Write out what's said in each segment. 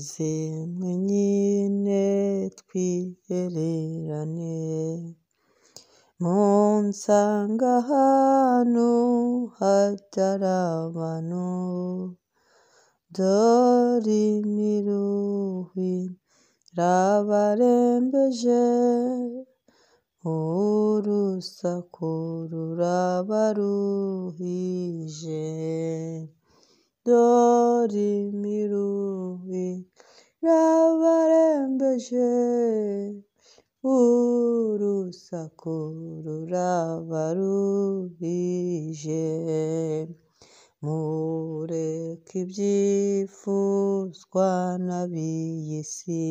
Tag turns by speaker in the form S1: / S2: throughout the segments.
S1: muze mwenyine twihererane, munsanga ahantu hatari abantu, dore imiruhi rabarembeje, urusaku rurabaruhije, dore imiruhi rabarembeje, urusaku rurabaruhije. Mureke ibyifuzwa n'ab'iyi si,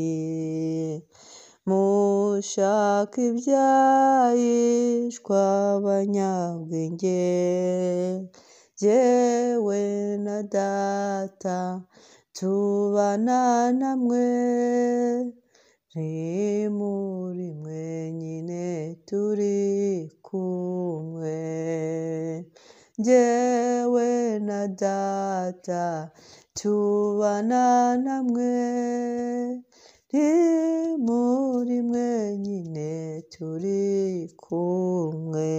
S1: mushake ibyahishwa abanyabwenge, jyewe na Data tubana namwe, ntimuri mwenyine turi kumwe, jyewe na Data tubana namwe, ntimuri mwenyine turi kumwe.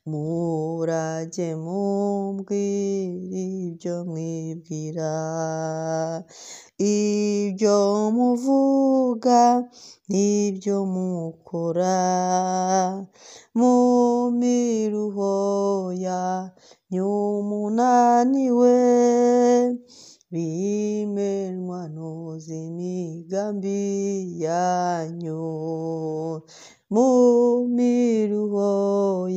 S1: Murajye mumbwira ibyo mwibwira, ibyo muvuga n'ibyo mukora, mu miruho yanyu munaniwe, bimenwanuza imigambi yanyu, mu miruho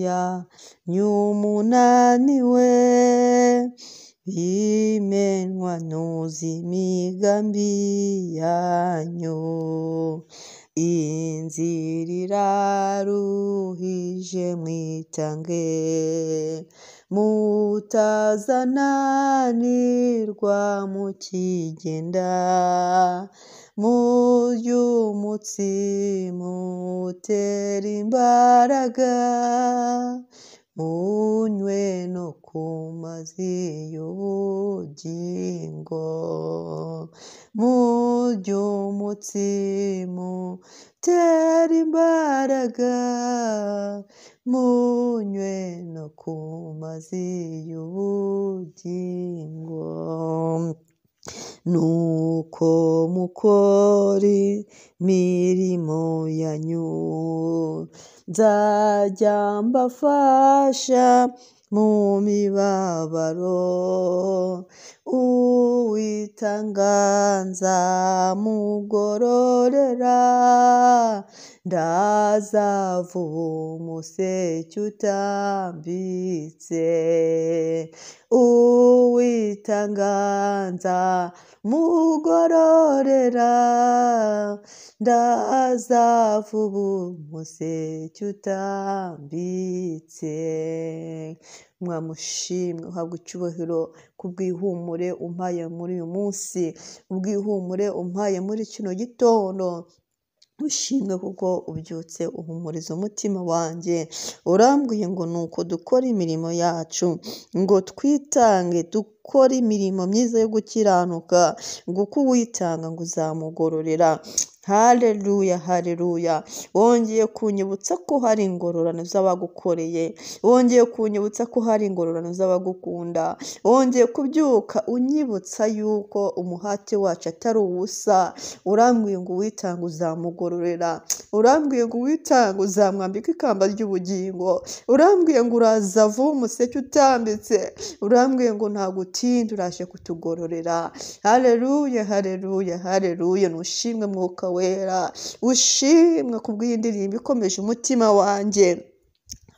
S1: yanyu munaniwe, bimenwanuza imigambi yanyu. Inzira iraruhije mwitange, mutazananirwa mukigenda, murye umutsima utera imbaraga, munywe no ku mazi y'ubugingo, murye umutsima utera imbaraga, munywe no ku mazi y'ubugingo. Nuko mukora imirimo yanyu, nzajya mbafasha mu mibabaro, Uwitanga nzamugororera, ndazavuba umuseke utambitse, Uwitanga nzamugororera, ndazavuba umuseke utambitse. Mwamushimwe, uhabwa icyubahiro kubw'ihumure umpaye muri uyu munsi, ubw'ihumure umpaye muri kino gitondo. Ushimwe kuko ubyutse uhumuriza umutima wanjye, urambwiye ngo nuko dukora imirimo yacu, ngo twitange dukore imirimo myiza yo gukiranuka, ngo uko Uwitanga ngo uzamugororera. Haleluya, haleluya. Wongeye kunyibutsa ko hari ingororano z'abagukoreye, wongeye kunyibutsa ko hari ingororano z'abagukunda, wongeye kubyuka unyibutsa yuko umuhati wacu atari ubusa. Urambwiye ngo Uwitanga uzamugororera, urambwiye ngo Uwitanga uzamwambika ikamba ry'ubugingo, urambwiye ngo uraza vuba umuseke utambitse, urambwiye ngo ntabwo utinda uraje kutugororera. Haleluya, haleluya, haleluya. Nushimwe Mwuka Wera, ushimwe kubw'iyi ndirimbo ikomeje umutima wanjye.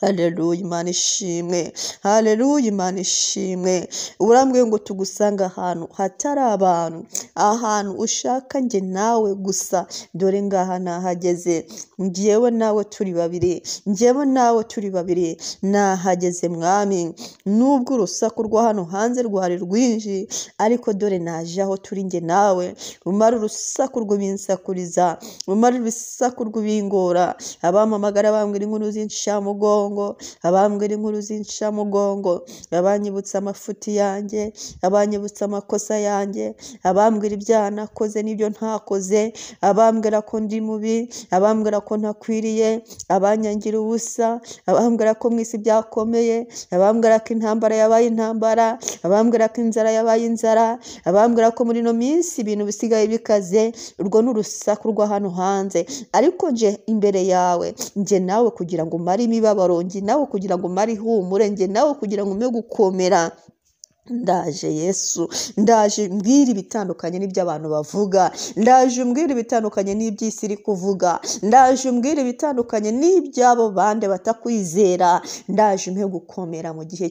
S1: Haleluya, Imana ishimwe. Haleluya, Imana ishimwe. Urambwiye ngo tugusanga ahantu hatari abantu, ahantu ushaka njye nawe gusa. Dore ngaha nahageze, njyewe nawe turi babiri, njyewe nawe turi babiri, nahageze Mwami. Nubwo urusaku rwa hano hanze rwari rwinshi, ariko dore naje aho turi njye nawe. Umara urusaku rw'ibinsakuriza, umara urusaku rw'ibingora, abampamagara bambwira inkuru z'inshamugongo, incamugongo, abambwira inkuru z'incamugongo, abanyibutsa amafuti yanjye, abanyibutsa amakosa yanjye, abambwira ibyaha nakoze n'ibyo ntakoze, abambwira ko ndi mubi, abambwira ko ntakwiriye, abanyangira ubusa, abambwira ko mu isi byakomeye, abambwira ko intambara yabaye intambara, abambwira ko inzara yabaye inzara, abambwira ko muri ino minsi ibintu bisigaye bikaze. Urwo ni urusaku rwa hano hanze, ariko nje imbere yawe, nje nawe kugira ngo umare imibabaro, nje nawe kugira ngo umare ihumure, nje nawe kugira ngo ume gukomera. Ndaje Yesu, ndaje mbwira ibitandukanye n'ibyo abantu bavuga, ndaje mbwira ibitandukanye n'iby'isi iri kuvuga, ndaje mbwira ibitandukanye n'iby'abo bande batakwizera, ndaje mpe gukomera mu gihe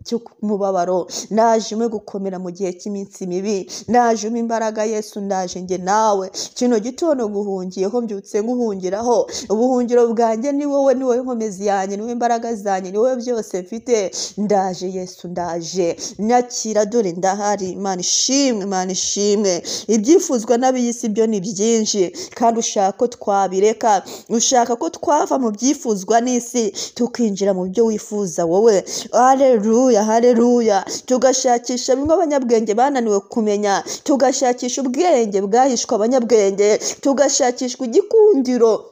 S1: cy'umubabaro, ndaje mpe gukomera mu gihe cy'iminsi mibi, ndaje mpe imbaraga Yesu, ndaje nge nawe kino gitondo guhungiyeho, mbyutse nguhungiraho, ubuhungiro bwanjye ni wowe, ni wowe nkomezi yanjye, ni wowe imbaraga zanjye, ni wowe byose mfite. Ndaje Yesu, ndaje nyakira, dore ndahari. Imana ishimwe, Imana ishimwe. Ibyifuzwa n'ab'isi byo ni byinshi, kandi ushaka ko twabireka, ushaka ko twava mu byifuzwa n'isi tukinjira mu byo wifuza wowe. Haleluya, haleluya. Tugashakisha bimwe abanyabwenge bananiwe kumenya, tugashakisha ubwenge bwahishwe abanyabwenge, tugashakishwa igikundiro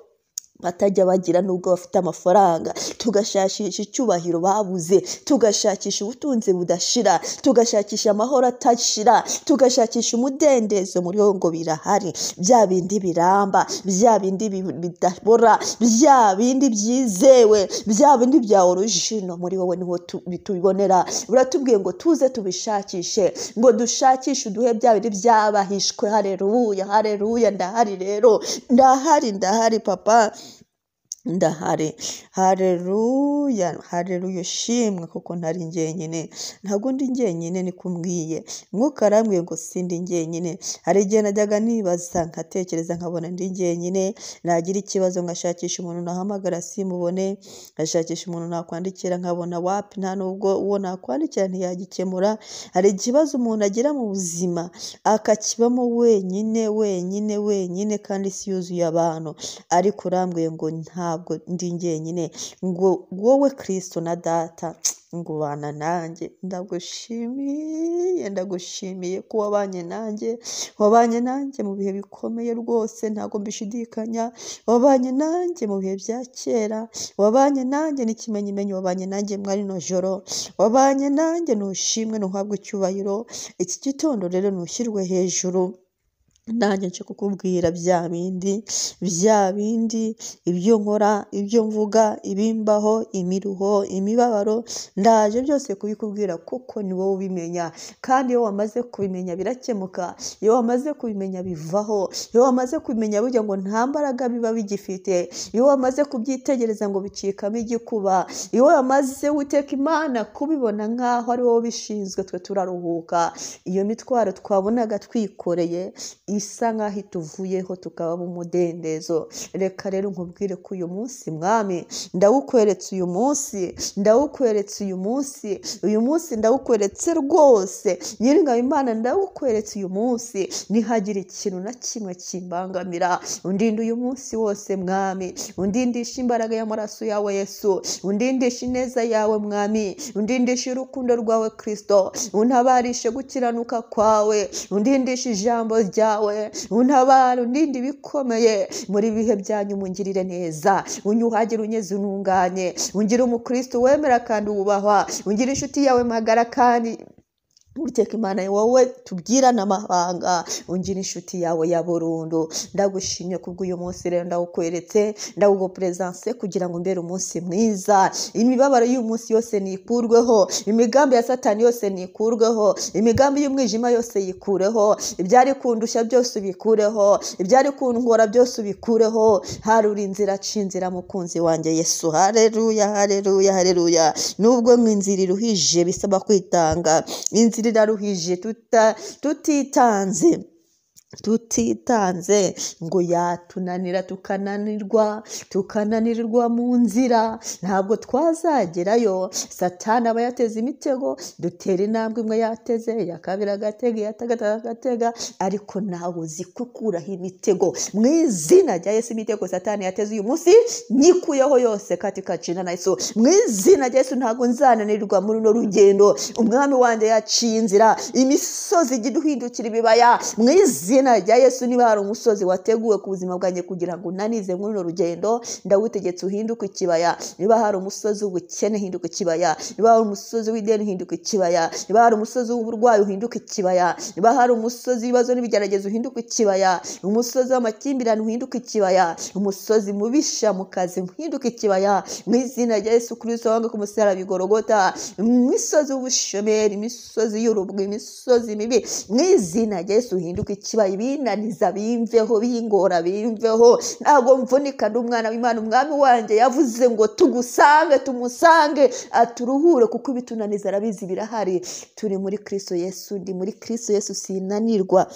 S1: batajya bagira nubwo bafite amafaranga, tugashakisha icyubahiro babuze, tugashakisha ubutunzi budashira, tugashakisha amahoro atashira, tugashakisha umudendezo muri wo ngo birahari, bya bindi biramba, bya bindi bidabora, bya bindi byizewe, bya bindi bya origino, muri wowe niho tubibonera. Uratubwiye ngo tuze tubishakishe, ngo dushakishe uduhe bya bindi byabahishwe. Haleluya, haleluya. Ndahari rero, ndahari papa, ndahari. Haleluya, haleluya. Shimwe kuko ntari njyenyine, ntabwo ndi njyenyine, ni kumbwiye Mwuka arambwiye ngo sindi njyenyine. Hari igihe najyaga nibaza nkatekereza nkabona ndi njyenyine, nagira ikibazo ngashakisha umuntu nahamagara simubone, ngashakisha umuntu nakwandikira nkabona wapi, nta nubwo uwo nakwandikira ntiyagikemura. Hari ikibazo umuntu agira mu buzima akakibamo wenyine kandi isi yuzuye abantu, ariko urambwiye ngo ntabwo ndi njyenyine, ngo wowe Kristo na Data ngo bana nanjye. Ndagushimiye ko wabanye nanjye mu bihe bikomeye rwose, ntabwo mbishidikanya. Wabanye nanjye mu bihe bya kera, wabanye nanjye n'ikimenyimenyi, wabanye nanjye mwari no joro, wabanye nanjye. Nushimwe, nuhabwe icyubahiro. Iki gitondo rero nushyirwe hejuru. Nanjye nje kukubwira bya bindi, ibyo nkora, ibyo mvuga, ibimbaho, imiruho, imibabaro, ndaje byose kubikubwira kuko ni wowe ubimenya. Kandi iyo wamaze kubimenya birakemuka, iyo wamaze kubimenya bivaho, iyo wamaze kubimenya burya ngo nta mbaraga biba bigifite, iyo wamaze kubyitegereza ngo bicikamo igikuba, iyo wamaze Uwiteka Imana kubibona nk'aho ari wowe ubishinzwe, twe turaruhuka. Iyo mitwaro twabonaga twikoreye isa nk'aho ituvuyeho, tukaba mu mudendezo. Reka rero nkubwire ko uyu munsi Mwami ndawukweretse, uyu munsi ndawukweretse rwose. Nyiringabo Imana ndawukweretse uyu munsi, ntihagire ikintu na kimwe kimbangamira. Undinde uyu munsi wose Mwami, undindisha imbaraga y'amaraso yawe Yesu, undindisha ineza yawe Mwami, undindisha urukundo rwawe Kristo, untabarishe gukiranuka kwawe, undindisha ijambo ryawe, untabara, undinde ibikomeye muri bihe byanyu. Mungirire neza, unyuhagire, unyeze, ununganye, ungire umukristo wemera kandi wubahwa, ungire inshuti yawe magara kandi Uwiteka Imana wowe tubwirana amahanga, ungire inshuti yawe ya burundu. Ndagushimye kubw'uyu munsi rero ndawukweretse, ndawugupresence kugira ngo mbere umunsi mwiza. Imibabaro y'uyu munsi yose nikurweho, imigambi ya Satani yose nikurweho, imigambi y'umwijima yose yikureho, ibyari kundushya byose ubikureho, ibyari kungora byose ubikureho. Haruri inzira, cinzira mukunzi wanjye Yesu. Haleluya, haleluya, haleluya. Nubwo mu inzira iruhije bisaba kwitanga, inzira iraruhije tutitanze, tutitanze ngo yatunanira tukananirirwa mu nzira, ntabwo twazagerayo. Satani aba yateze imitego, dutera intambwe imwe yateze, iya kabiri agatega, iya gatatu agatega, ariko nawe uzi gukuraho imitego mu izina rya Yesu. Imitego Satani yateze uyu munsi nyikuyeho yose katika jina la Yesu, mu izina rya Yesu. Ntabwo nzananirwa muri runo rugendo, umwami wanjye yaciye inzira, imisozi ijya iduhindukira ibibaya, mu izina rya Yesu. Niba hari umusozi wateguwe ku buzima bwanjye kugira ngo unanize muri runo rugendo, ndawutegetse uhinduke ikibaya. Niba hari umusozi w'ubukene, hinduka ikibaya. Niba hari umusozi w'ideni, hinduka ikibaya. Niba hari umusozi w'uburwayi, uhinduka ikibaya. Niba hari umusozi w'ibibazo n'ibigeragezo, uhinduka ikibaya. Umusozi w'amakimbirane, uhinduka ikibaya. Umusozi mubisha mu kazi, uhinduka ikibaya, mu izina rya Yesu Kristo wanga ku musaraba i Golgotha. Imisozi w'ubushomeri, imisozi y'urubwa, imisozi mibi, mu izina rya Yesu uhinduka ikibaya. Ibinaniza bimveho, bingora bimveho, ntabwo mvunika ndi umwana w'Imana. Umwami wanjye yavuze ngo tumusange aturuhure, kuko ibitunaniza arabizi birahari. Turi muri Kristo Yesu, ndi muri Kristo Yesu, sinanirwa.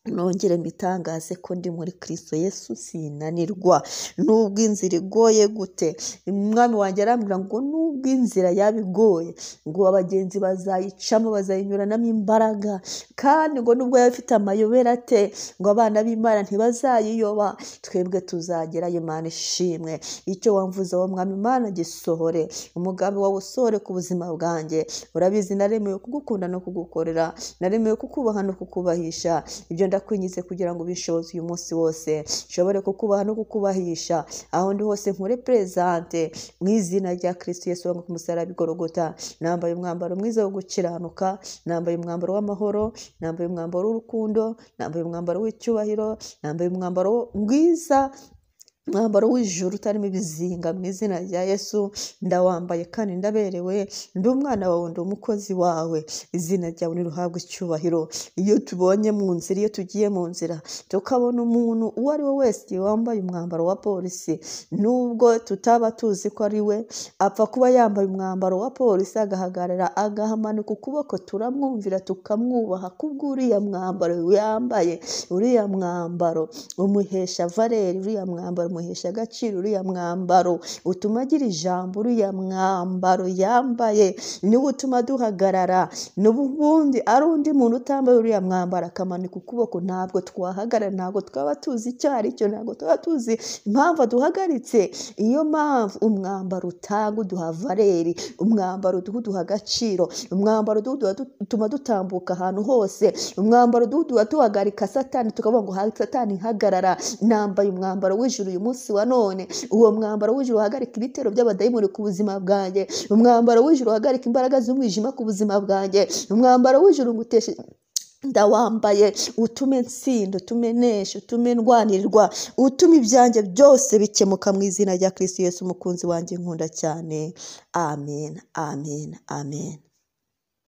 S1: Nongere mbitangaze ko ndi muri Kristo Yesu, sinanirwa. Nubwo inzira igoye gute, umwami wanjye arambwira ngo nubwo inzira yabigoye, ngo abagenzi bazayicamo, bazayinyuranamo imbaraga, kandi ngo nubwo yafite amayobera ate, ngo abana b'Imana ntibazayiyoba, twebwe tuzagerayo. Imana ishimwe. Icyo wamvuze wa mwami Imana gisohore, umugambi wawe usohore ku buzima bwanjye. Urabizi naremewe kugukunda no kugukorera, naremewe kukubaha no kukubahisha. Ibyo ndakwingize kugira ngo bishoboze uyu munsi wose, nshobore kukubaha no kukubahisha aho ndi hose, nkure presente mu izina rya Kristo Yesu wanga ku musaraba i Golgotha. Nambaye umwambaro mwiza wo gukiranuka, nambaye umwambaro w'amahoro, nambaye umwambaro w'urukundo, nambaye umwambaro w'icyubahiro, nambaye umwambaro mwiza, umwambaro w'ijuru utarimo ibizinga, mu izina rya Yesu. Ndawambaye kandi ndaberewe, ndi umwana wawe, ndi umukozi wawe. Izina ryawe niruhabwe icyubahiro. Iyo tubonye mu nzira, iyo tugiye mu nzira tukabona umuntu uwo ari we wese wambaye umwambaro wa polisi, nubwo tutaba tuzi ko ari we, apfa kuba yambaye umwambaro wa polisi, agahagarara agahamanika ukuboko, turamwumvira tukamwubaha kubw'uriya mwambaro yambaye. Uriya mwambaro umuhesha valeri, uriya mwambaro umuhesha agaciro, uriya mwambaro utuma agira ijambo, uriya mwambaro yambaye niwo utuma duhagarara. N'ubundi ari undi muntu utambaye uriya mwambaro akamanika ukuboko, ntabwo twahagarara, ntabwo twaba tuzi icyo ari cyo, ntabwo twaba tuzi impamvu aduhagaritse. Iyo mpamvu umwambaro utanga uduha valeri, umwambaro uduha agaciro, umwambaro utuma dutambuka ahantu hose, umwambaro duhagarika Satani, tukavuga ngo Satani hagarara. Nambaye umwambaro w'ijuru uyu munsi wa none. Uwo mwambaro w'ijuru uhagarika ibitero by'abadayimoni ku buzima bwanjye, umwambaro w'ijuru uhagarika imbaraga z'umwijima ku buzima bwanjye, umwambaro w'ijuru nguteshe ndawambaye, utume nsinda, utume nesha, utume ndwanirwa, utume ibyanjye byose bikemuka mu izina rya Kristo Yesu umukunzi wanjye nkunda cyane. Amen, amen, amen.